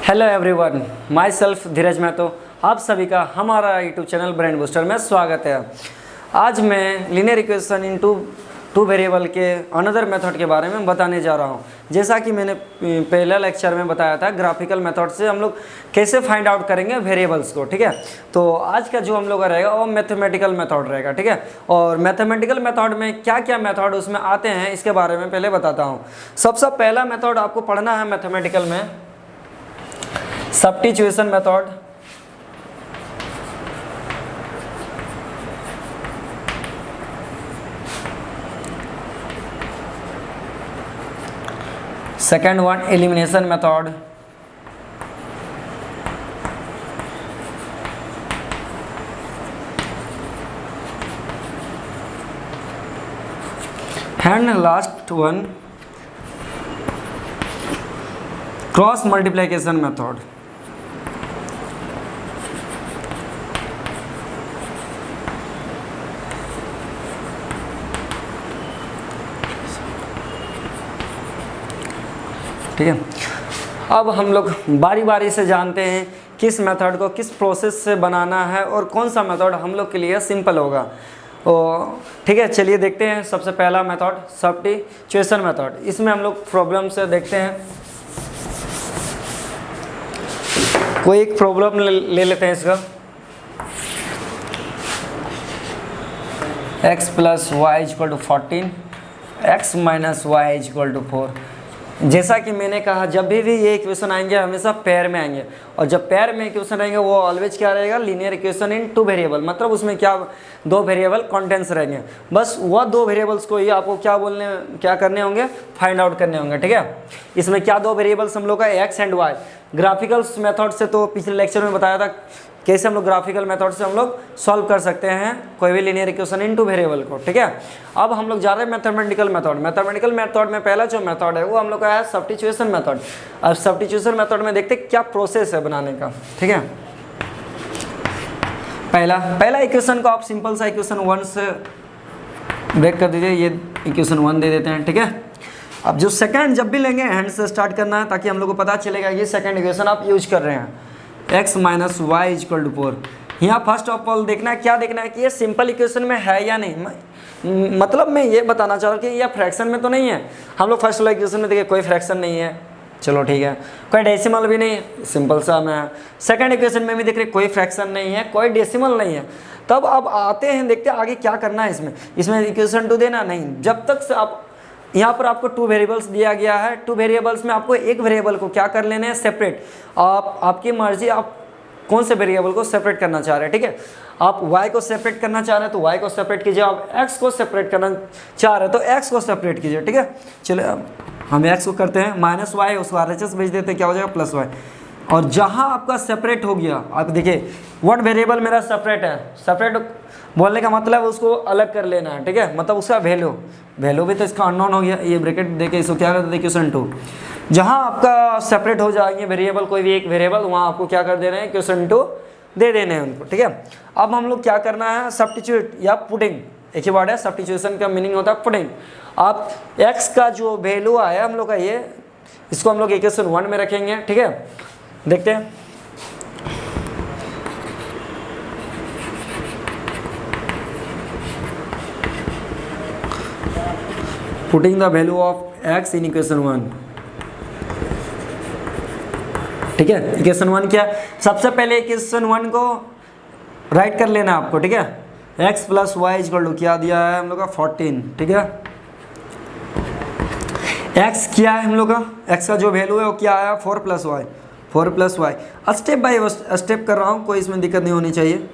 Hello everyone, my self धीरज महतो, आप सभी का हमारा यूट्यूब चैनल ब्रेन बूस्टर में स्वागत है। आज मैं linear equation in two variable के अनदर मेथड के बारे में बताने जा रहा हूं। जैसा कि मैंने पहले लेक्चर में बताया था, ग्राफिकल मेथड से हम लोग कैसे फाइंड आउट करेंगे वेरिएबल्स को। ठीक है, तो आज का जो हम लोग का रहेगा वो मैथमेटिकल मेथड रहेगा। ठीक है, और मैथमेटिकल मेथड में क्या क्या मेथड उसमें आते हैं इसके बारे में पहले बताता हूँ। सबसे पहला मेथड आपको पढ़ना है मैथमेटिकल में, substitution method. Second one elimination method. And last one cross multiplication method. ठीक है, अब हम लोग बारी बारी से जानते हैं किस मेथड को किस प्रोसेस से बनाना है और कौन सा मेथड हम लोग के लिए सिंपल होगा। ठीक है, चलिए देखते हैं। सबसे पहला मेथड सब्स्टिट्यूशन मेथड। इसमें हम लोग प्रॉब्लम से देखते हैं, कोई एक प्रॉब्लम ले लेते हैं इसका। x plus y equal to 14, x minus y equal to 4। जैसा कि मैंने कहा, जब भी ये इक्वेशन आएंगे हमेशा पेयर में आएंगे, और जब पेयर में इक्वेशन आएंगे वो ऑलवेज क्या रहेगा, linear equation in two variable. मतलब उसमें क्या दो वेरिएबल कंटेंट्स रहेंगे, बस वह दो वेरिएबल्स को ही आपको क्या करने होंगे, फाइंड आउट करने होंगे। ठीक है, इसमें क्या दो वेरिएबल्स हम लोग का x and y. Graphical method से तो पिछले लेक्चर में बताया था कैसे हम लोग ग्राफिकल मेथड से हम लोग सॉल्व कर सकते हैं कोई भी linear equation in two variable को। ठीक है, अब हम लोग जा रहे हैं मैथमेटिकल मेथड। मैथमेटिकल मेथड में पहला जो मेथड है वो हम लोग का है सब्स्टिट्यूशन मेथड। अब सब्स्टिट्यूशन मेथड में देखते हैं क्या प्रोसेस है बनाने का। ठीक है, पहला इक्वेशन को आप सिंपल सा इक्वेशन 1 से ब्रेक कर दीजिए, ये इक्वेशन 1 दे देते हैं। ठीक है, अब जो सेकंड जब भी लेंगे हैंड से स्टार्ट करना है, ताकि हम लोग को पता चलेगा ये सेकंड इक्वेशन आप यूज कर रहे हैं, x minus y equal to 4। यहाँ फर्स्ट ऑफ ऑल देखना है, क्या देखना है कि ये सिंपल इक्वेशन में है या नहीं। मतलब मैं ये बताना चाह रहा हूँ कि ये फ्रैक्शन में तो नहीं है। हम लोग फर्स्ट वाला इक्वेशन में देखिए कोई फ्रैक्शन नहीं है, चलो ठीक है, कोई डेसिमल भी नहीं, सिंपल सा में है। सेकंड इक्वेशन में भी देख रहे कोई फ्रैक्शन नहीं है, कोई डेसिमल नहीं है। तब अब आते हैं, देखते हैं आगे क्या करना है। इसमें इक्वेशन 2 देना नहीं, जब तक से आप यहाँ पर आपको 2 वेरिएबल्स दिया गया है। 2 वेरिएबल्स में आपको एक वेरिएबल को क्या कर लेना है, सेपरेट। आपकी मर्जी, आप कौन से वेरिएबल को सेपरेट करना चाह रहे हैं। ठीक है, आप y को सेपरेट करना चाह रहे हैं तो y को सेपरेट कीजिए, आप x को सेपरेट करना चाह रहे हैं तो x को सेपरेट कीजिए। ठीक है, चलिए अब हम x को करते हैं माइनस वाई, उसको RHS भेज देते हैं, क्या हो जाएगा प्लस वाई। और जहाँ आपका सेपरेट हो गया, आप देखिए व्हाट वेरिएबल मेरा सेपरेट है। सेपरेट बोलने का मतलब उसको अलग कर लेना है। ठीक है, मतलब उसका वैल्यू भी तो इसका अननोन हो गया। ये ब्रैकेट देके इसको क्या करते हैं, इक्वेशन 2। जहाँ आपका सेपरेट हो जाएंगे वेरिएबल, कोई भी एक वेरिएबल, वहाँ आपको क्या कर देना है, इक्वेशन 2 दे देने हैं उनको। ठीक है, अब हम लोग क्या करना है, सब्स्टिट्यूट या पुटिंग, एक ही वर्ड है। सब्स्टिट्यूशन का मीनिंग होता है पुटिंग। आप x का जो वैल्यू आया हम लोग का, ये इसको हम लोग इक्वेशन 1 में रखेंगे। ठीक है, देखते हैं। Putting the value of x in equation 1। ठीक है, इक्वेशन 1 क्या, सबसे पहले इक्वेशन 1 को राइट कर लेना आपको। ठीक है, x plus y equal to क्या दिया है हम लोग का 14। ठीक है, x क्या है हम लोग का, x का जो वैल्यू है वो क्या आया, 4 plus y. 4 plus y, step by step कर रहा हूँ, कोई इसमें दिक्कत नहीं होनी चाहिए।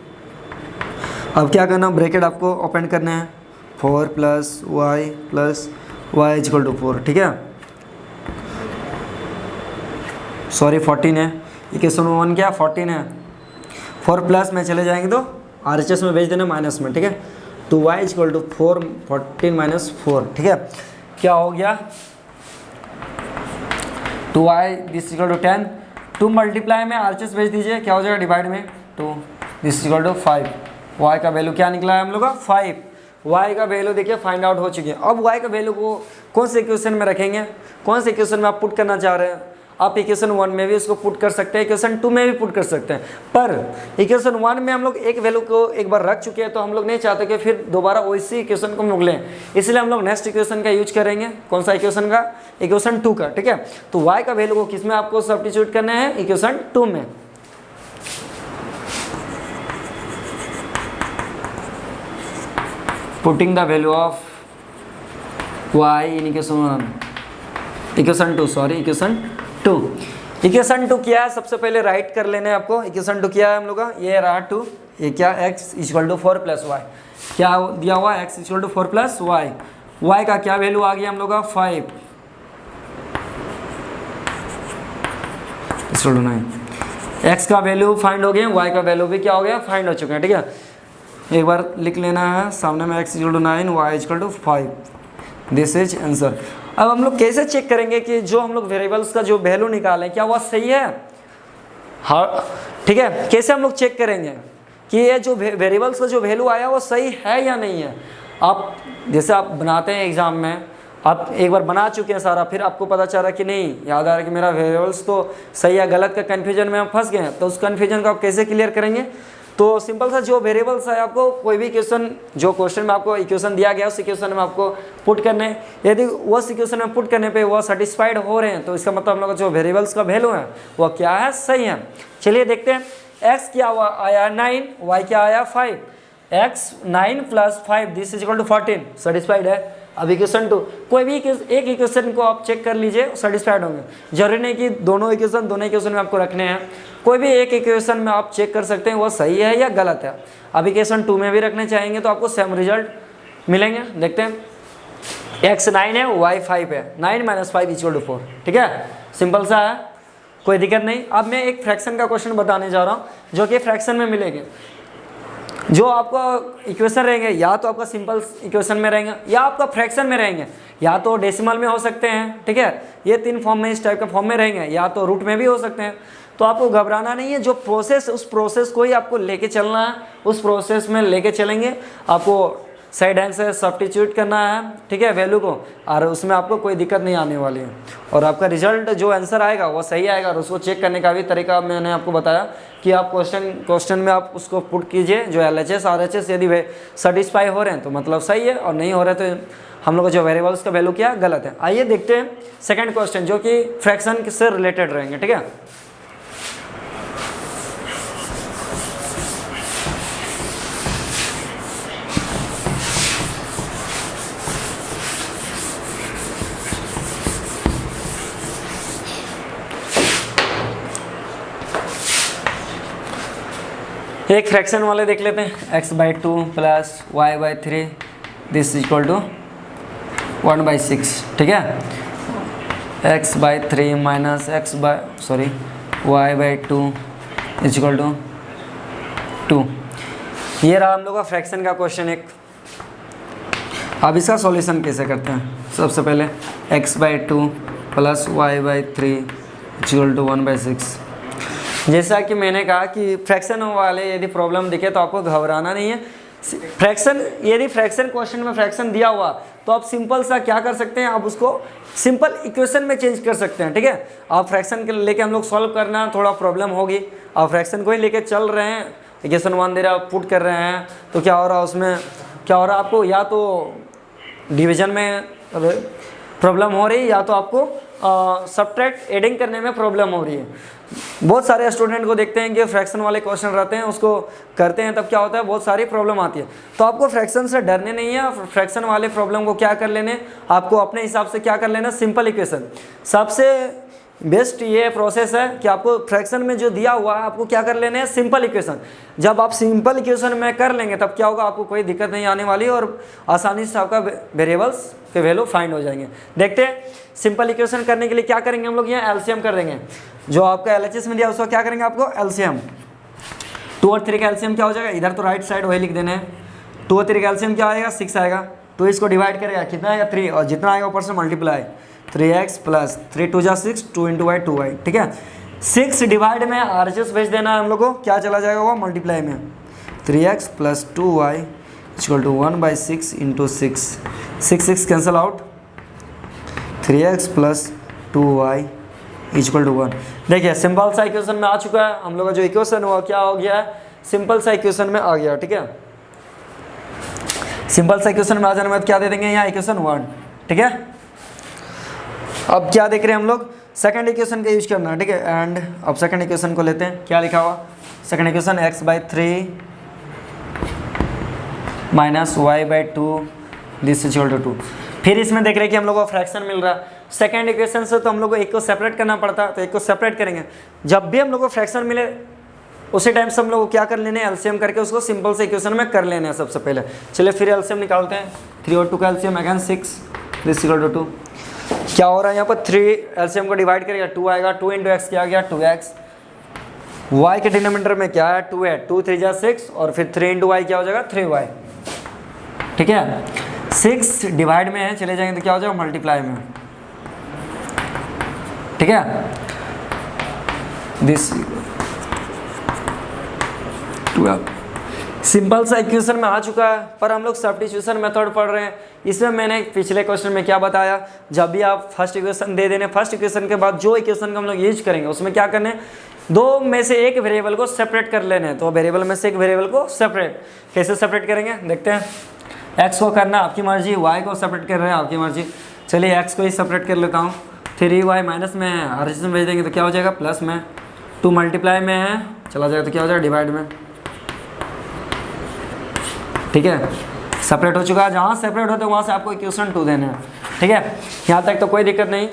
अब क्या करना, ब्रैकेट आपको ओपन करना है, 4 प्लस वाई इक्वल टू 4। ठीक है, सॉरी 14 है, इक्वेशन 1 क्या 14 है। 4 प्लस में चले जाएंगे तो RHS में भेज देना माइनस में। ठीक है, 2y इक्वल टू 4, 14 माइनस 4। ठीक है, क्या हो गया, 2y this equal to 10, 2 multiply में RHS भेज दीजिए, क्या हो जाएगा डिवाइड में 2, दिस इक्वल टू 5। y का वैल्यू क्या निकला है हम लोग का 5। y का वैल्यू देखिए फाइंड आउट हो चुकी है। अब y का वैल्यू को कौन से इक्वेशन में रखेंगे, कौन से इक्वेशन में आप पुट करना चाह रहे हैं। आप इक्वेशन 1 में भी उसको पुट कर सकते हैं, इक्वेशन 2 में भी पुट कर सकते हैं। पर इक्वेशन 1 में हम लोग एक वैल्यू को एक बार रख चुके हैं, तो हम लोग नहीं चाहते कि फिर दोबारा वैसी इक्वेशन को हम लोग लें, इसलिए हम लोग नेक्स्ट इक्वेशन का यूज करेंगे। कौन सा इक्वेशन का? इक्वेशन 2 का, ठीक है। तो y का वैल्यू को किस में आपको सब्स्टिट्यूट करना है? इक्वेशन 2 में। Putting the value of y in equation 2, sorry equation 2। Equation 2 क्या है? सबसे पहले राइट कर लेने आपको। इक्वेशन 2 क्या है हम लोग का? ये रहा 2, ये क्या? x = 4 + y। क्या दिया हुआ? x = 4 + y। y का क्या वैल्यू आ गया हम लोग का? 5 = 9। x का वैल्यू फाइंड हो गया, y का वैल्यू भी क्या हो गया? फाइंड हो चुका है, ठीक है। एक बार लिख लेना है सामने में, x = 9, y = 5। This is answer. अब हम लोग कैसे चेक करेंगे कि जो हम लोग वेरिएबल्स का जो वैल्यू निकालें क्या वह सही है? हाँ, ठीक है। कैसे हम लोग चेक करेंगे कि ये जो वेरिएबल्स का जो वैल्यू आया वो सही है या नहीं है? आप जैसे आप बनाते हैं एग्जाम में, आप एक बार बना चुके हैं सारा, फिर आपको पता चल रहा है कि नहीं, याद आ रहा है कि मेरा वेरिएबल्स तो सही या गलत का कन्फ्यूजन में हम फंस गए हैं, तो उस कन्फ्यूजन को आप कैसे क्लियर करेंगे? तो सिंपल सा जो वेरिएबल्स है, आपको कोई भी इक्वेशन, जो क्वेश्चन में आपको इक्वेशन दिया गया उस इक्वेशन में आपको पुट करने हैं। यदि उस इक्वेशन में पुट करने पे वो सेटिस्फाइड हो रहे हैं, तो इसका मतलब हम लोग का जो वेरिएबल्स का वैल्यू है वो क्या है? सही है। चलिए देखते हैं। x क्या आया? 9, y क्या आया? 5। x 9 + 5 this is equal to 14, satisfied है। अब इक्वेशन 2, कोई भी एक इक्वेशन को आप चेक कर लीजिए, सेटिस्फाइड होंगे। जरूरी नहीं कि दोनों इक्वेशन में आपको रखने हैं, कोई भी एक इक्वेशन में आप चेक कर सकते हैं वो सही है या गलत है। अब इक्वेशन 2 में भी रखने चाहेंगे तो आपको सेम रिजल्ट मिलेंगे। देखते हैं। x 9 है, y 5 है, 9 - 5 = 4, ठीक है। सिंपल सा है, कोई दिक्कत नहीं। अब मैं एक फ्रैक्शन का क्वेश्चन बताने जा रहा हूँ, जो कि फ्रैक्शन में मिलेंगे। जो आपका इक्वेशन रहेंगे या तो आपका सिंपल इक्वेशन में रहेंगे या आपका फ्रैक्शन में रहेंगे, या तो डेसिमल में हो सकते हैं, ठीक है। ये 3 फॉर्म में, इस टाइप के फॉर्म में रहेंगे, या तो रूट में भी हो सकते हैं। तो आपको घबराना नहीं है, जो प्रोसेस, उस प्रोसेस को ही आपको लेके चलना है, उस प्रोसेस में लेके चलेंगे। आपको सही ढंग से सब्स्टिट्यूट करना है, ठीक है, वैल्यू को, और उसमें आपको कोई दिक्कत नहीं आने वाली है, और आपका रिजल्ट जो आंसर आएगा वो सही आएगा। और उसको चेक करने का भी तरीका मैंने आपको बताया कि आप क्वेश्चन में आप उसको पुट कीजिए, जो LHS RHS यदि वे सेटिस्फाई हो रहे हैं तो मतलब सही है, और नहीं हो रहे तो हम लोग का जो वेरिएबल्स का वैल्यू क्या गलत है। आइए देखते हैं सेकंड क्वेश्चन, जो कि फ्रैक्शन से रिलेटेड रहेंगे, ठीक है। एक फ्रैक्शन वाले देख लेते हैं। x/2 + y/3 this equal to 1/6, ठीक है। x/3 minus y/2 equal to 2। ये रहा हम लोग का फ्रैक्शन का क्वेश्चन एक। अब इसका सॉल्यूशन कैसे करते हैं? सबसे पहले x/2 + y/3 इक्वल टू 1/6। जैसा कि मैंने कहा कि फ्रैक्शन वाले यदि प्रॉब्लम दिखे तो आपको घबराना नहीं है। फ्रैक्शन, यदि फ्रैक्शन क्वेश्चन में फ्रैक्शन दिया हुआ तो आप सिंपल सा क्या कर सकते हैं, आप उसको सिंपल इक्वेशन में चेंज कर सकते हैं, ठीक है। आप फ्रैक्शन के लेके हम लोग सॉल्व करना थोड़ा प्रॉब्लम होगी। आप फ्रैक्शन को ही लेके चल रहे हैं, इक्वेशन 1 दे रहा है, पुट कर रहे हैं, तो क्या हो रहा है उसमें, क्या हो रहा है आपको, या तो डिवीजन में प्रॉब्लम हो रही है, या तो आपको सब्ट्रैक्ट एडिंग करने में प्रॉब्लम हो रही है। बहुत सारे स्टूडेंट को देखते हैं कि फ्रैक्शन वाले क्वेश्चन रहते हैं, उसको करते हैं, तब क्या होता है, बहुत सारी प्रॉब्लम आती है। तो आपको फ्रैक्शन से डरने नहीं है। फ्रैक्शन वाले प्रॉब्लम को क्या कर लेने, आपको अपने हिसाब से क्या कर लेना, सिंपल इक्वेशन। सबसे बेस्ट ये प्रोसेस है कि आपको फ्रैक्शन में जो दिया हुआ है आपको क्या कर लेने हैं, सिंपल इक्वेशन। जब आप सिंपल इक्वेशन में कर लेंगे तब क्या होगा, आपको कोई दिक्कत नहीं आने वाली, और आसानी से आपका वेरिएबल्स के वैल्यू फाइंड हो जाएंगे। देखते हैं सिंपल इक्वेशन करने के लिए क्या करेंगे हम लोग, यहाँ एलसीएम कर देंगे। जो आपका LHS में दिया उसको क्या करेंगे, आपको एलसीएम 2 और 3 का एलसीएम क्या हो जाएगा, इधर तो राइट साइड वही लिख देना है। 2 और 3 का एलसीएम क्या आएगा, 6 आएगा। तो इसको डिवाइड करेगा, कितना आएगा 3, और जितना आएगा ऊपर से मल्टीप्लाई 3x + 3 2 जा 6 2 × y 2y, ठीक है। 6 डिवाइड में RHS भेज देना है हम लोग को, क्या चला जाएगा वो मल्टीप्लाई में 3x + 2y equal to 1/6 × 6 cancel out, 3x + 2y equal to 1। देखिए सिंपल सा इक्वेशन में आ चुका है, हम लोग का जो इक्वेशन हुआ क्या हो गया है, सिंपल सा इक्वेशन में आ गया। ठीक है, सिंपल सा इक्वेशन में आ जाने के बाद क्या दे देंगे यहाँ इक्वेशन 1। ठीक है, अब क्या देख रहे हैं हम लोग, सेकंड इक्वेशन का यूज करना है। ठीक है, एंड अब सेकंड इक्वेशन को लेते हैं, क्या लिखा हुआ second equation, x/3 minus y/2 this is equal to 2। फिर इसमें देख रहे हैं कि हम लोग को फ्रैक्शन मिल रहा है। सेकंड इक्वेशन से तो हम लोग को एक को सेपरेट करना पड़ता है, तो एक को सेपरेट करेंगे। जब भी हम लोग को फ्रैक्शन मिले उसी टाइम से हम लोग को क्या कर लेने हैं, एलसीएम करके उसको सिंपल से इक्वेशन में कर लेने हैं सबसे पहले। चलिए फिर एलसीएम निकालते हैं, 3 और 2 का LCM again 6 this equal to 2। क्या हो रहा है यहाँ पर 3 एलसीएम को डिवाइड करेगा 2 आएगा, 2 इंटू एक्स क्या आ गया 2x, y के डिनोमिनेटर में क्या है 2 है, 2 3 जा 6 और फिर 3 इंटू वाई क्या हो जाएगा 3y। ठीक है, 6 डिवाइड में है, चले जाएंगे तो क्या हो जाएगा मल्टीप्लाई में। ठीक है, दिस 12 सिंपल सा इक्वेशन में आ चुका है, पर हम लोग सब्स्टिट्यूशन मेथड पढ़ रहे हैं। इसमें मैंने पिछले क्वेश्चन में क्या बताया, जब भी आप फर्स्ट इक्वेशन दे देने, फर्स्ट इक्वेशन के बाद जो इक्वेशन का हम लोग यूज करेंगे उसमें क्या करने हैं, दो में से एक वेरिएबल को सेपरेट कर लेने हैं। तो वेरिएबल में से एक वेरिएबल को सेपरेट कैसे सेपरेट करेंगे देखते हैं। एक्स को करना आपकी मर्जी, वाई को सेपरेट कर रहे हैं आपकी मर्जी। चलिए एक्स को ही सेपरेट कर लेता हूँ, 3y माइनस में है, आरएचएस में भेज देंगे तो क्या हो जाएगा प्लस में, 2 मल्टीप्लाई में है चला जाएगा तो क्या हो जाएगा डिवाइड में। ठीक है, सेपरेट हो चुका है, जहाँ सेपरेट होते हैं वहाँ से आपको इक्वेशन 2 देना है। ठीक है, यहाँ तक तो कोई दिक्कत नहीं।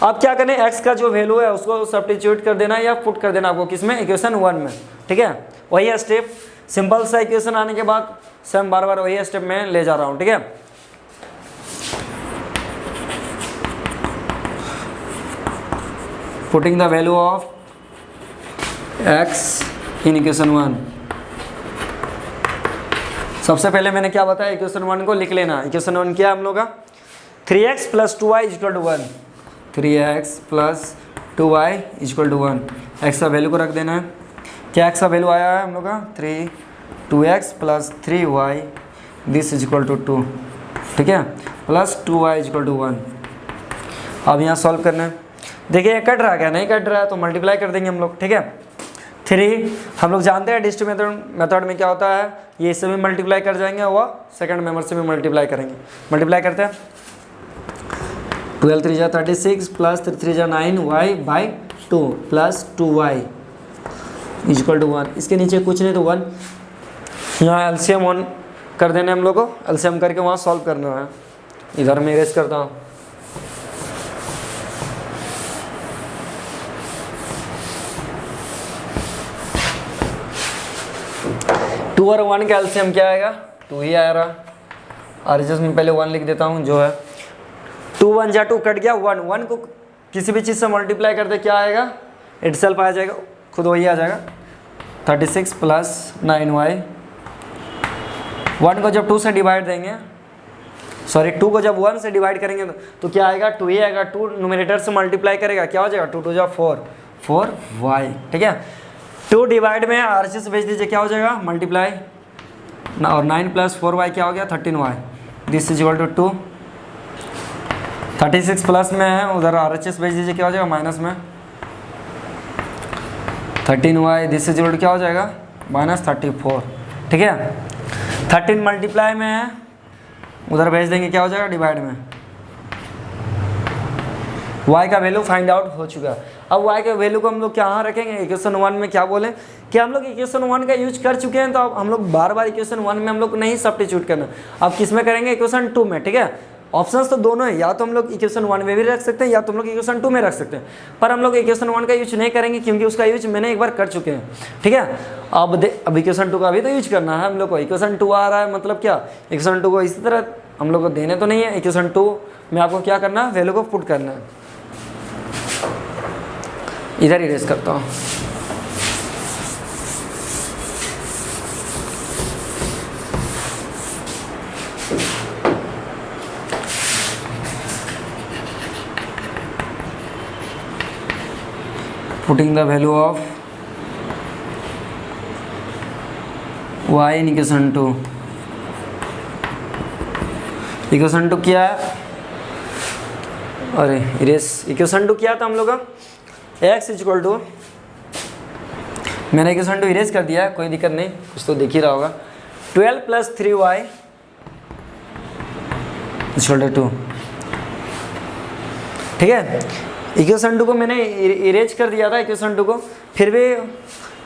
अब क्या करें, एक्स का जो वैल्यू है उसको सब्स्टिट्यूट कर देना या पुट कर देना आपको किसमें, इक्वेशन 1 में। ठीक है, वही है स्टेप, सिंपल सा इक्वेशन आने के बाद सेम बार बार वही स्टेप में ले जा रहा हूँ। ठीक है, putting the value of x in equation 1। सबसे पहले मैंने क्या बताया, इक्वेशन 1 को लिख लेना। इक्वेशन 1 क्या है हम लोग का, 3x + 2y = 1, 3x + 2y = 1। x का वैल्यू को रख देना है, क्या x का वैल्यू आया है हम लोग का 3, 2x + 3y this is equal to 2। ठीक है, प्लस 2y = 1। अब यहाँ सॉल्व करना है, देखिए कट रहा है क्या, नहीं कट रहा है तो मल्टीप्लाई कर देंगे हम लोग। ठीक है, 3 हम लोग जानते हैं डिस्ट्रीब्यूटिव मेथड में क्या होता है, ये इससे भी मल्टीप्लाई कर जाएंगे और सेकंड मेंबर से भी मल्टीप्लाई करेंगे। मल्टीप्लाई करते हैं, 12 3 जा 36 प्लस 3 जा 9y/2 प्लस 2y = 1। इसके नीचे कुछ नहीं तो 1, यहाँ एलसीएम 1 कर देने हम लोग को, एलसीएम करके वहाँ सॉल्व करना है। इधर मैं इरेज करता हूँ, टू और 1 का एलसीएम क्या आएगा 2 ही आ रहा। आरएचएस में पहले 1 लिख देता हूँ, जो है 2 1 जा 2 कट गया 1, 1 को किसी भी चीज़ से मल्टीप्लाई करते क्या आएगा, इटसेल्फ आ जाएगा, खुद वही आ जाएगा 36 + 9y। 1 को जब 2 से डिवाइड देंगे, सॉरी 2 को जब 1 से डिवाइड करेंगे तो क्या आएगा 2 ही आएगा। 2 न्यूमरेटर से मल्टीप्लाई करेगा क्या हो जाएगा 2 2 जा 4, 4y। ठीक है, 2 डिवाइड में आरएचएस भेज दीजिए, क्या हो जाएगा मल्टीप्लाई, और 9 + 4y क्या हो गया 13y this is equal to 2। 36 plus में है, उधर आरएचएस भेज दीजिए, क्या हो जाएगा माइनस में 13y this is equal to क्या हो जाएगा -34। ठीक है, 13 मल्टीप्लाई में है, उधर भेज देंगे क्या हो जाएगा डिवाइड में। y का वैल्यू फाइंड आउट हो चुका है। अब y के वैल्यू को हम लोग कहाँ रखेंगे, इक्वेशन 1 में। क्या बोले कि हम लोग इक्वेशन 1 का यूज कर चुके हैं, तो अब हम लोग बार बार इक्वेशन 1 में हम लोग को नहीं सब्स्टिट्यूट करना। अब किस में करेंगे, इक्वेशन 2 में। ठीक है, ऑप्शंस तो दोनों है, या तो हम लोग इक्वेशन 1 में भी रख सकते हैं या तो हम लोग इक्वेशन 2 में रख सकते हैं, पर हम लोग इक्वेशन 1 का यूज नहीं करेंगे क्योंकि उसका यूज मैंने एक बार कर चुके हैं। ठीक है, अब इक्वेशन 2 का भी तो यूज करना है हम लोग को। इक्वेशन 2 आ रहा है मतलब क्या, इक्वेशन 2 को इसी तरह हम लोग को देने तो नहीं है, इक्वेशन 2 में आपको क्या करना है, वैल्यू को पुट करना है। इधर इरेज करता हूँ, putting the value of y in equation 2। Equation 2 क्या है, अरे इरेज, इक्वेशन 2 क्या था हम लोग का, एक्स इक्वल टू, मैंने इक्वेशन 2 इरेज कर दिया, कोई दिक्कत नहीं, कुछ तो दिख ही रहा होगा। 12 + 3y इक्वल टू 2, ठीक है। इक्वेशन 2 को मैंने इरेज कर दिया था इक्वेशन 2 को, फिर भी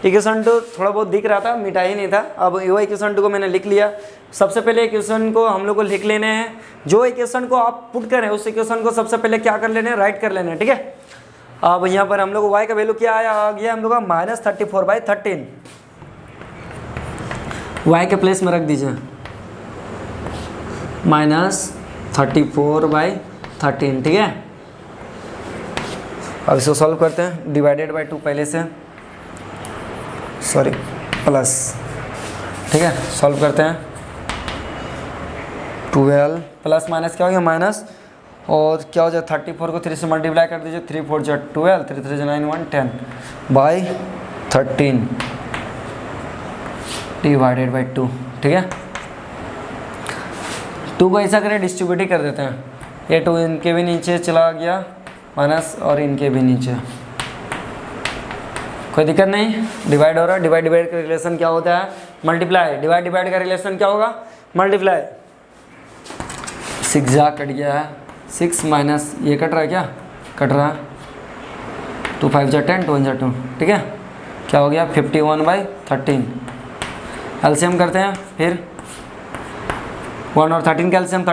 इक्वेशन 2 थोड़ा बहुत दिख रहा था, मिटा ही नहीं था। अब वो इक्वेशन 2 को मैंने लिख लिया। सबसे पहले इक्वेशन को हम लोग को लिख लेने हैं, जो इक्वेशन को आप पुट करें उस इक्वेशन को सबसे पहले क्या कर लेने हैं, राइट कर लेने हैं, ठीक है। अब यहाँ पर हम लोग को y का वैल्यू क्या आ गया हम लोग का -34/13, y के प्लेस में रख दीजिए -34/13, ठीक है। अब इसको सॉल्व करते हैं, डिवाइडेड बाई 2 पहले से, सॉरी प्लस, ठीक है। सॉल्व करते हैं, 12 प्लस माइनस क्या हो गया माइनस, और क्या हो जाए 34 को 3 से मल्टीप्लाई कर दीजिए, 3 4 जा 12, 3 3 9 1 10 बाई 13 डिवाइडेड बाई 2, ठीक है। 2 को ऐसा करें डिस्ट्रीब्यूट ही कर देते हैं, ये 2 इनके भी नीचे चला गया माइनस और इनके भी नीचे, कोई दिक्कत नहीं, डिवाइड हो रहा है। डिवाइड का रिलेशन क्या होता है, मल्टीप्लाई। डिवाइड का रिलेशन क्या होगा, मल्टीप्लाई। 6 जा कट गया है, 6 माइनस ये कट रहा है, क्या कट रहा है, 2 5 जा 10, 2 1 जा 2, ठीक है। क्या हो गया 51/13। एलसीएम करते हैं, फिर 1 और 13 का एलसीएम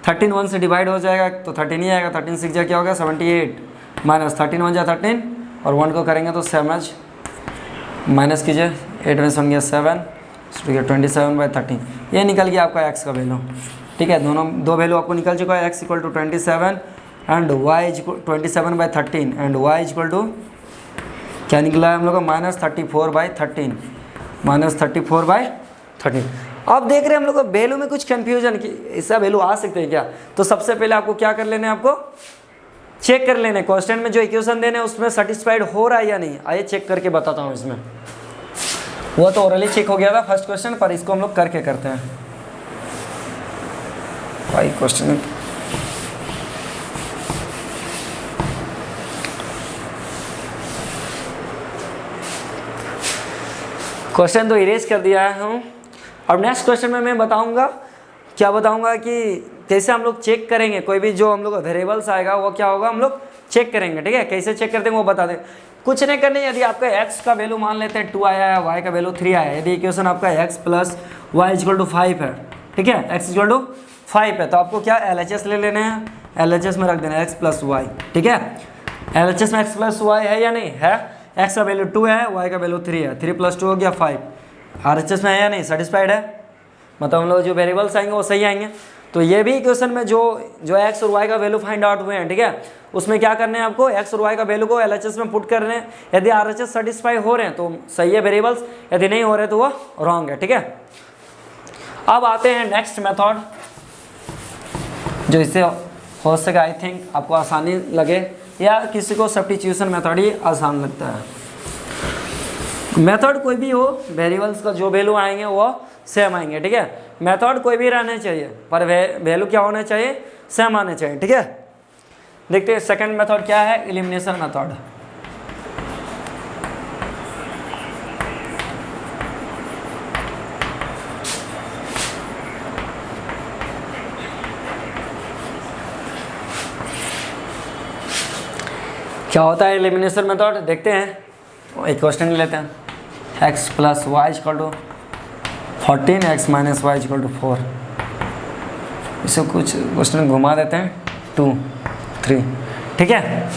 13 1 से डिवाइड हो जाएगा तो 13 ही आएगा, 13 6 जा क्या होगा 78, माइनस 13 1 जा 13 और 1 को करेंगे तो 7 माइनस कीजिए, 8 में 7 गया 7, 27/13, ये निकल गया आपका x का वैल्यू, ठीक है। दो वैल्यू आपको निकल चुका है, x equal to 27 and y equal 27/13 and y equal to क्या निकला है हम लोग का -34/13, -34/13। अब देख रहे हैं हम लोग को वैल्यू में कुछ कंफ्यूजन कि ऐसा वैल्यू आ सकते हैं क्या, तो सबसे पहले आपको क्या कर लेना है, आपको चेक कर लेने क्वेश्चन में जो इक्वेशन देने उसमें सेटिस्फाइड हो रहा है या नहीं। आइए चेक करके बताता हूँ इसमें, वो तो ओरली चेक हो गया था फर्स्ट क्वेश्चन पर, इसको हम लोग करके करते हैं भाई क्वेश्चन। क्वेश्चन तो इरेज कर दिया है हूँ। अब नेक्स्ट क्वेश्चन में मैं बताऊंगा, क्या बताऊंगा कि कैसे हम लोग चेक करेंगे कोई भी जो हम लोग वेरिएबल्स आएगा वो क्या होगा हम लोग चेक करेंगे, ठीक है। कैसे चेक करते हैं वो बता दें, कुछ नहीं करने। यदि आपका x का वैल्यू मान लेते हैं 2 आया है, y का वैल्यू 3 आया है, यदि इक्वेशन आपका x + y = 5 है, ठीक है, x = 5 है, तो आपको क्या LHS ले लेने हैं, LHS में रख देना है x + y, ठीक है। LHS में x + y है या नहीं है, x का वैल्यू 2 है, y का वैल्यू 3 है, 3 + 2 हो गया 5। RHS में है या नहीं, सेटिस्फाइड है, मतलब हम लोग जो वेरिएबल्स आएंगे वो सही आएंगे। तो ये भी इक्वेशन में जो x और y का वैल्यू फाइंड आउट हुए हैं, ठीक है, उसमें क्या करने हैं आपको, x और y का वैल्यू को LHS में पुट करने हैं। यदि RHS सेटिस्फाई हो रहे हैं तो सही है वेरिएबल्स, यदि नहीं हो रहे तो वो रॉन्ग है, ठीक है। अब आते हैं नेक्स्ट मेथड, जो इससे हो सके आई थिंक आपको आसानी लगे या किसी को सब्स्टिट्यूशन मेथड ही आसान लगता है। मेथड कोई भी हो, वेरिएबल्स का जो वैल्यू आएंगे वो सेम आएंगे, ठीक है। मेथड कोई भी रहने चाहिए पर वैल्यू क्या होना चाहिए, सेम आने चाहिए, ठीक है। देखते हैं सेकंड मेथड क्या है, एलिमिनेशन मेथड। क्या होता है एलिमिनेशन मेथड, देखते हैं। एक क्वेश्चन लेते हैं, x + y = 14, x - y = 4। इसे कुछ क्वेश्चन घुमा देते हैं, 2 3, ठीक है।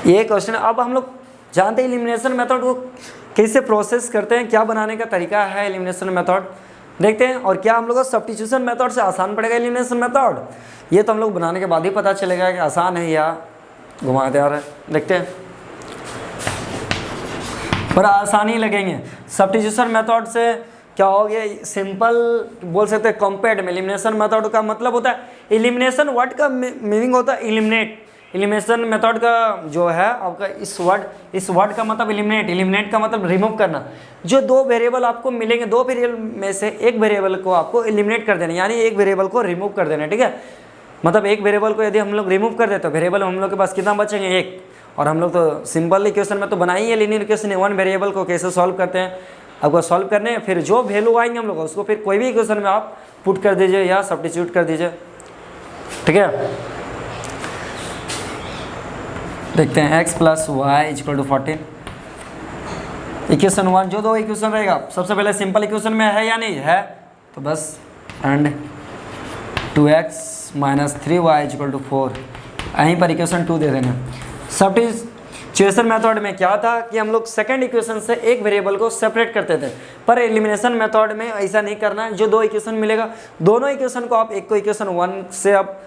ये क्वेश्चन अब हम लोग जानते हैं एलिमिनेशन मेथड को कैसे प्रोसेस करते हैं, क्या बनाने का तरीका है एलिमिनेशन मेथड, देखते हैं। और क्या हम लोग को सब्स्टिट्यूशन मेथड से आसान पड़ेगा एलिमिनेशन मेथड, ये तो हम लोग बनाने के बाद ही पता चलेगा कि आसान है या घुमाते आ रहा है, देखते हैं। पर आसानी लगेंगे सब्स्टिट्यूशन मेथड से, क्या हो गया सिंपल बोल सकते हैं कंपेयर्ड में। एलिमिनेशन मेथड का मतलब होता है, एलिमिनेशन वर्ड का मीनिंग होता है एलिमिनेट। एलिमिनेशन मेथड का जो है आपका इस वर्ड का मतलब एलिमिनेट का मतलब रिमूव करना। जो दो वेरिएबल आपको मिलेंगे, दो वेरिएबल में से एक वेरिएबल को आपको एलिमिनेट कर देना, यानी एक वेरिएबल को रिमूव कर देना, ठीक है। मतलब एक वेरिएबल को यदि हम लोग रिमूव कर दें तो वेरिएबल हम लोग के पास कितना बचेंगे, एक, और हम लोग तो सिंपल इक्वेशन में तो बनाई है लीनियर इक्वेशन, वन वेरिएबल को कैसे सॉल्व करते हैं आपको सॉल्व करने हैं, फिर जो वैल्यू आएंगे हम लोग उसको फिर कोई भी इक्वेशन में आप पुट कर दीजिए या सब्स्टिट्यूट कर दीजिए, ठीक है। देखते हैं x plus y equal to 14, equation 1 जो दो इक्वेशन रहेगा सबसे पहले सिंपल इक्वेशन में है या नहीं है, तो बस and 2x minus 3y equal to 4, यहीं पर इक्वेशन 2 दे देना। सब्स्टिट्यूशन मेथड में क्या था कि हम लोग सेकंड इक्वेशन से एक वेरिएबल को सेपरेट करते थे, पर एलिमिनेशन मेथड में ऐसा नहीं करना है। जो दो इक्वेशन मिलेगा दोनों इक्वेशन को आप एक को इक्वेशन 1 से आप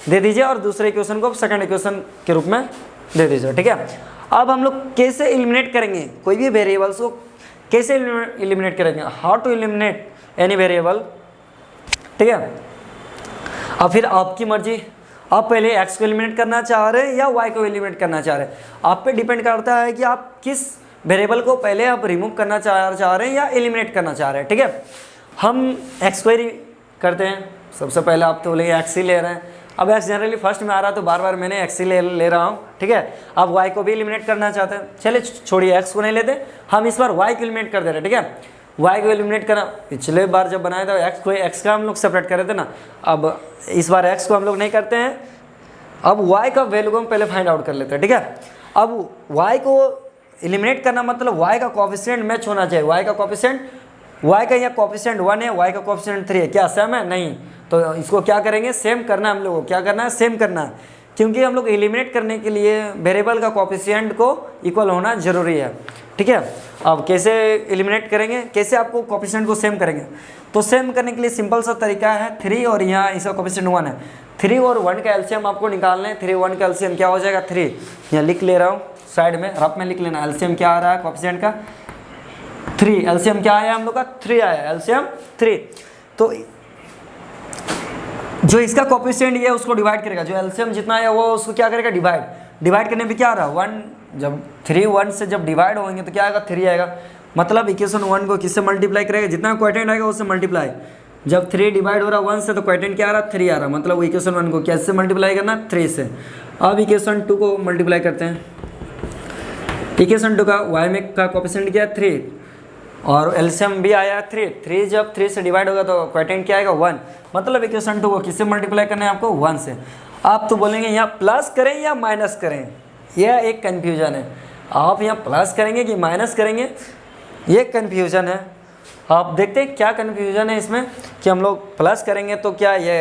दे दीजिए और दूसरे इक्वेशन को सेकंड इक्वेशन के रूप में दे दीजिए, ठीक है। अब हम लोग कैसे एलिमिनेट करेंगे कोई भी वेरिएबल्स को, कैसे एलिमिनेट करेंगे, how to eliminate any variable, ठीक है। अब फिर आपकी मर्जी, आप पहले x को एलिमिनेट करना चाह रहे हैं या y को एलिमिनेट करना चाह रहे हैं, आप पे डिपेंड करता है कि आप किस वेरिएबल को पहले आप रिमूव करना चाह रहे हैं या एलिमिनेट करना चाह रहे हैं, ठीक है। हम x को ही करते हैं, सबसे पहले आप तो बोलेंगे x ही ले रहे हैं, अब x जनरली फर्स्ट में आ रहा है तो बार बार मैंने x ही ले रहा हूँ, ठीक है। अब y को भी एलिमिनेट करना चाहते हैं, चलिए छोड़िए x को नहीं लेते, हम इस बार y को एलिमिनेट कर दे रहे हैं, ठीक है। y को एलिमिनेट करना, पिछले बार जब बनाया था x का हम लोग सेपरेट कर रहे थे ना, अब इस बार x को हम लोग नहीं करते हैं, अब y का वैल्यू को हम पहले फाइंड आउट कर लेते हैं, ठीक है। अब y को एलिमिनेट करना मतलब y का कोएफिशिएंट मैच होना चाहिए, y का कोएफिशिएंट, y का या कोएफिशिएंट 1 है, y का कोएफिशिएंट 3 है, क्या सेम है, नहीं, तो इसको क्या करेंगे, सेम करना है हम लोगों को, क्या करना है, सेम करना है, क्योंकि हम लोग एलिमिनेट करने के लिए वेरिएबल का कोएफिशिएंट को इक्वल होना जरूरी है, ठीक है। अब कैसे एलिमिनेट करेंगे, कैसे आपको कोएफिशिएंट को सेम करेंगे, तो सेम करने के लिए सिंपल सा तरीका है, 3 और यहाँ इसका कोएफिशिएंट 1 है, 3 और 1 का एलसीएम आपको निकालना है, 3 1 का एलसीएम क्या हो जाएगा 3, यहाँ लिख ले रहा हूँ साइड में, रफ में लिख लेना, एलसीएम क्या आ रहा है कोएफिशिएंट का 3, एलसीएम क्या आया हम लोग का 3 आया, एलसीएम 3, तो जो इसका कोएफिशिएंट ये उसको डिवाइड करेगा, जो एलसीएम जितना आया वो उसको क्या करेगा, डिवाइड करने पे क्या आ रहा है 1, जब 3 1 से जब डिवाइड होंगे तो क्या आएगा 3 आएगा, मतलब इक्वेशन 1 को किससे मल्टीप्लाई करेगा, जितना क्वोटिएंट आएगा उससे मल्टीप्लाई, जब 3 डिवाइड हो रहा है 1 से तो क्वोटिएंट क्या आ रहा है 3 आ रहा है, मतलब इक्वेशन 1 को कैसे मल्टीप्लाई करना 3 से। अब इक्वेशन 2 को मल्टीप्लाई करते हैं, इक्वेशन 2 का y में का कोएफिशिएंट क्या है 3 और एलसीएम भी आया 3 जब 3 से डिवाइड होगा तो क्वोटिएंट क्या आएगा 1, मतलब इक्वेशन 2 को किससे मल्टीप्लाई करना है आपको 1 से। आप तो बोलेंगे यहाँ प्लस करें या माइनस करें, यह एक कन्फ्यूजन है, आप यहाँ प्लस करेंगे कि माइनस करेंगे ये कन्फ्यूजन है। आप देखते हैं क्या कन्फ्यूजन है इसमें कि हम लोग प्लस करेंगे तो क्या ये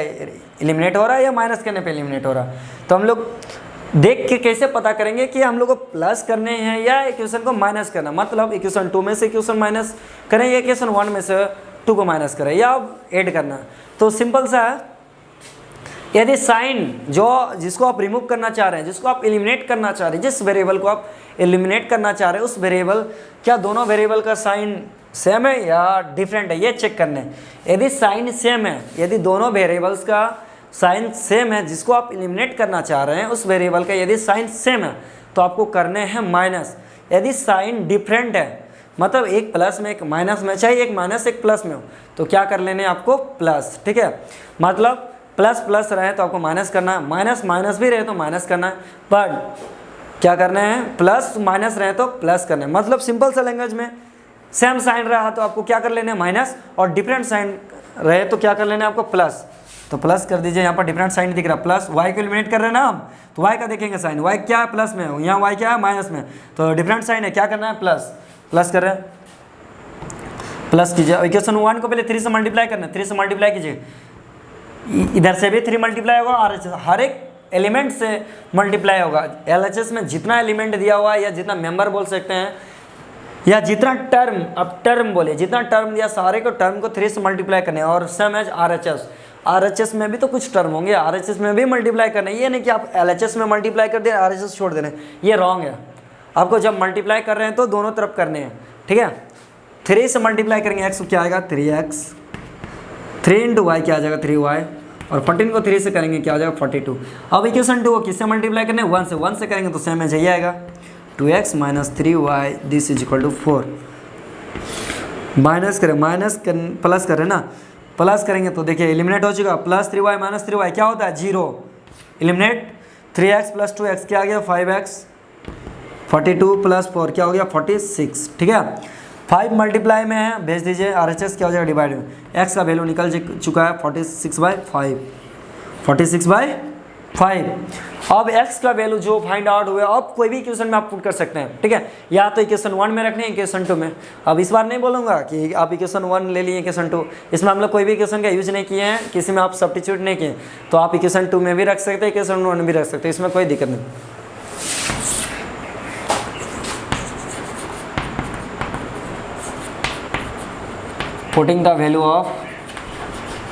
एलिमिनेट हो रहा है या माइनस करने पे एलिमिनेट हो रहा है, तो हम लोग देख के कैसे पता करेंगे कि हम लोग को प्लस करने हैं या इक्वेशन को माइनस करना, मतलब इक्वेशन 2 में से इक्वेशन माइनस करें या इक्वेशन 1 में से 2 को माइनस करें या ऐड करना, तो सिंपल सा है, यदि साइन जिसको आप रिमूव करना चाह रहे हैं, जिसको आप एलिमिनेट करना चाह रहे हैं, जिस वेरिएबल को आप एलिमिनेट करना चाह रहे हैं उस वेरिएबल, क्या दोनों वेरिएबल का साइन सेम है या डिफरेंट है, ये चेक करने हैं। यदि साइन सेम है, यदि दोनों वेरिएबल्स का साइन सेम है, जिसको आप एलिमिनेट करना चाह रहे हैं उस वेरिएबल का यदि साइन सेम है तो आपको करने हैं माइनस, यदि साइन डिफरेंट है मतलब एक प्लस में एक माइनस में, चाहे एक माइनस एक प्लस में हो तो क्या कर लेने आपको प्लस, ठीक है। मतलब प्लस प्लस रहे तो आपको माइनस करना है, माइनस माइनस भी रहे तो माइनस करना है, पर क्या करना है प्लस माइनस रहे तो प्लस करना है, मतलब सिंपल सा लैंग्वेज में सेम साइन रहा तो आपको क्या कर लेना है माइनस, और डिफरेंट साइन रहे तो क्या कर लेना है आपको प्लस, तो प्लस कर दीजिए। यहाँ पर डिफरेंट साइन दिख रहा है, प्लस y को एलिमिनेट कर रहे हैं ना हम, तो y का देखेंगे साइन, y क्या है प्लस में, यहाँ y क्या है माइनस में, तो डिफरेंट साइन है, क्या करना है प्लस कर रहे हैं, प्लस कीजिए। इक्वेशन 1 को पहले 3 से मल्टीप्लाई करना है, 3 से मल्टीप्लाई कीजिए, इधर से भी 3 मल्टीप्लाई होगा और हर एक एलिमेंट से मल्टीप्लाई होगा। LHS में जितना एलिमेंट दिया हुआ है या जितना मेंबर बोल सकते हैं या जितना टर्म, अब टर्म बोले, जितना टर्म दिया सारे को टर्म को 3 से मल्टीप्लाई करने, और सेम एज RHS में भी तो कुछ टर्म होंगे, RHS में भी मल्टीप्लाई करना है, ये नहीं कि आप LHS में मल्टीप्लाई कर दें RHS छोड़ देना, ये रॉन्ग है। आपको जब मल्टीप्लाई कर रहे हैं तो दोनों तरफ करने हैं, ठीक है। 3 से मल्टीप्लाई करेंगे x को क्या आएगा 3x, 3 इंटू वाई क्या आ जाएगा 3y, और 14 को 3 से करेंगे क्या आ जाएगा 42। अब इक्वेशन 2 को किससे मल्टीप्लाई करने 1 से करेंगे तो सेम है यही आएगा 2x minus 3y this is equal to 4। Minus करें प्लस करें ना, प्लस करेंगे तो देखिए एलिमिनेट हो चुका, प्लस 3y माइनस 3y क्या होता है 0, एलिमिनेट 3x प्लस 2x क्या आ गया 5x, 42 प्लस 4 क्या हो गया 46, ठीक है। 5 मल्टीप्लाई में है, भेज दीजिए, RHS क्या हो जाएगा डिवाइड में, x का वैल्यू निकल चुका है 46/5, 46/5। अब x का वैल्यू जो फाइंड आउट हुआ, अब कोई भी इक्वेशन में आप पुट कर सकते हैं, ठीक है, या तो इक्वेशन 1 में रखने, इक्वेशन 2 में। अब इस बार नहीं बोलूँगा कि आप इक्वेशन 1 ले लिए, इक्वेशन 2, इसमें हम लोग कोई भी इक्वेशन का यूज नहीं किए हैं, किसी में आप सब्स्टिट्यूट नहीं किए, तो आप इक्वेशन 2 में भी रख सकते हैं, इक्वेशन 1 में भी रख सकते हैं, इसमें कोई दिक्कत नहीं। Putting the value of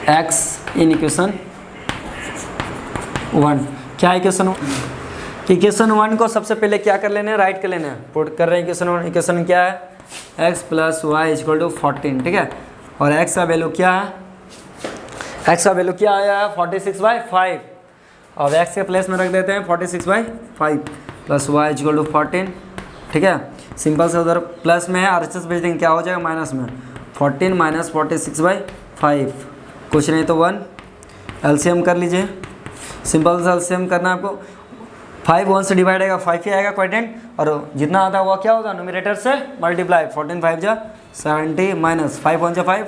x in equation 1, क्या इक्वेशन 1 को सबसे पहले क्या कर लेना है, राइट कर लेना है, पुट कर रहे हैं इक्वेशन 1। इक्वेशन क्या है, x plus y equal to 14, ठीक है, और x का वैल्यू क्या है, x का वैल्यू क्या आया है 46/5। अब x के प्लेस में रख देते हैं 46/5 प्लस वाई इक्वल टू 14, ठीक है। सिंपल से उधर प्लस में है, RHS भेज देंगे, क्या हो जाएगा माइनस में, 14 माइनस 46/5, कुछ नहीं तो 1, एलसीएम कर लीजिए, सिंपल सा एलसीएम करना है आपको। 5 1 से डिवाइड आएगा 5 ही आएगा क्वाड्रेंट, और जितना आता है वो क्या होगा, न्यूमरेटर से मल्टीप्लाई, 14 5 जा 70 माइनस 5 1 जा 5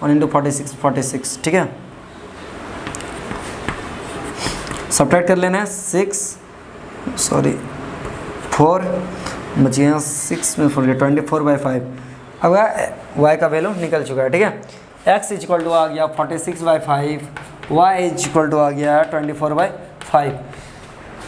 1 इंटू 46, ठीक है। सब्ट्रैक्ट कर लेना है, 4 बच गया 6 में 4 24/5। अब y का वैल्यू निकल चुका है, ठीक है। x इक्वल टू आ गया 46/5, y इक्वल टू आ गया 24/5।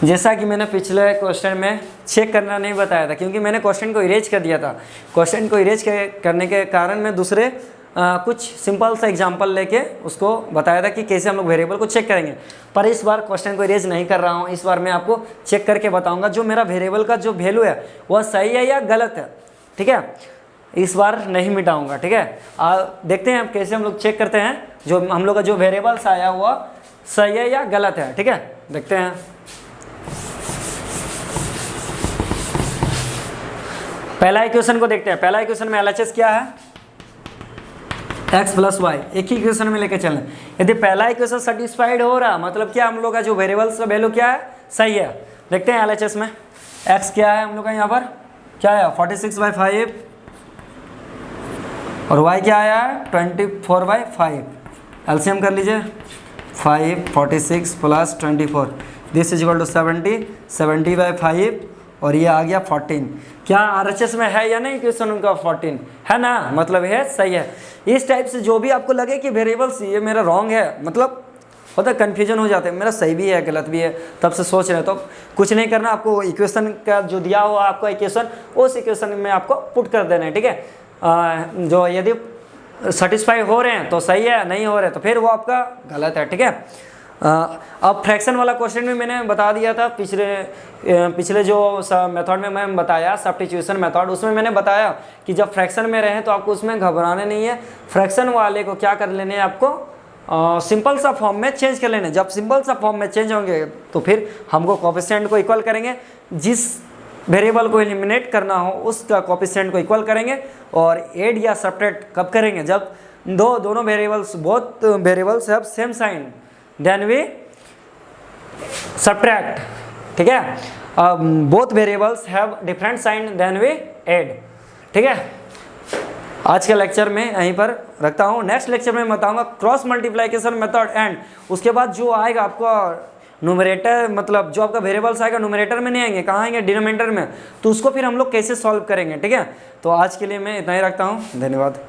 जैसा कि मैंने पिछले क्वेश्चन में चेक करना नहीं बताया था, क्योंकि मैंने क्वेश्चन को इरेज कर दिया था। क्वेश्चन को इरेज करने के कारण मैं दूसरे कुछ सिंपल सा एग्जांपल लेके उसको बताया था कि कैसे हम लोग वेरिएबल को चेक करेंगे। पर इस बार क्वेश्चन को इरेज नहीं कर रहा हूँ, इस बार मैं आपको चेक करके बताऊँगा जो मेरा वेरिएबल का जो वैल्यू है वह सही है या गलत है, ठीक है। इस बार नहीं मिटाऊंगा, ठीक है। देखते हैं अब कैसे हम लोग चेक करते हैं जो हम लोग का जो वेरिएबल्स आया हुआ सही है या गलत है, ठीक है। देखते हैं, पहला इक्वेशन को देखते हैं। पहला इक्वेशन में LHS क्या है, x प्लस वाई, एक ही इक्वेशन में लेके चलें। यदि पहला इक्वेशन सेटिस्फाइड हो रहा मतलब क्या, हम लोग का जो वेरिएबल्स का वैल्यू क्या है, सही है। देखते हैं LHS में x क्या है हम लोग का, यहाँ पर क्या है 46/5 और y क्या आया है 24/5। एलसीएम कर लीजिए, 5 46 plus 24, this is equal to 70/5 और ये आ गया 14। क्या RHS में है या नहीं इक्वेशन उनका 14 है ना, मतलब है सही है। इस टाइप से जो भी आपको लगे कि वेरिएबल्स ये मेरा रॉन्ग है, मतलब होता है कन्फ्यूजन हो जाते हैं, मेरा सही भी है गलत भी है, तब से सोच रहे हैं, तो कुछ नहीं करना, आपको इक्वेशन का जो दिया हुआ आपका इक्वेशन उस इक्वेशन में आपको पुट कर देना है, ठीक है। जो यदि सेटिस्फाई हो रहे हैं तो सही है, नहीं हो रहे तो फिर वो आपका गलत है, ठीक है। अब फ्रैक्शन वाला क्वेश्चन में मैंने बता दिया था पिछले जो मेथड में मैं बताया सब्स्टिट्यूशन मेथड, उसमें मैंने बताया कि जब फ्रैक्शन में रहें तो आपको उसमें घबराने नहीं है। फ्रैक्शन वाले को क्या कर लेने हैं, आपको सिंपल सा फॉर्म में चेंज कर लेने। जब सिंपल सा फॉर्म में चेंज होंगे तो फिर हमको कोएफिशिएंट को इक्वल करेंगे, जिस वेरिएबल को एलिमिनेट करना हो उसका कोएफिशिएंट को इक्वल करेंगे। और ऐड या सब्ट्रैक्ट कब करेंगे, जब दोनों variables both variables have same sign then we subtract, ठीक है। Both variables have different sign then we add, ठीक है। आज के लेक्चर में यहीं पर रखता हूँ, नेक्स्ट लेक्चर में बताऊंगा क्रॉस मल्टीप्लिकेशन मेथड एंड उसके बाद जो आएगा आपको न्यूमरेटर, मतलब जो आपका वेरिएबल्स आएगा न्यूमरेटर में नहीं आएंगे, कहाँ आएंगे डिनोमिनेटर में, तो उसको फिर हम लोग कैसे सॉल्व करेंगे, ठीक है। तो आज के लिए मैं इतना ही रखता हूँ, धन्यवाद।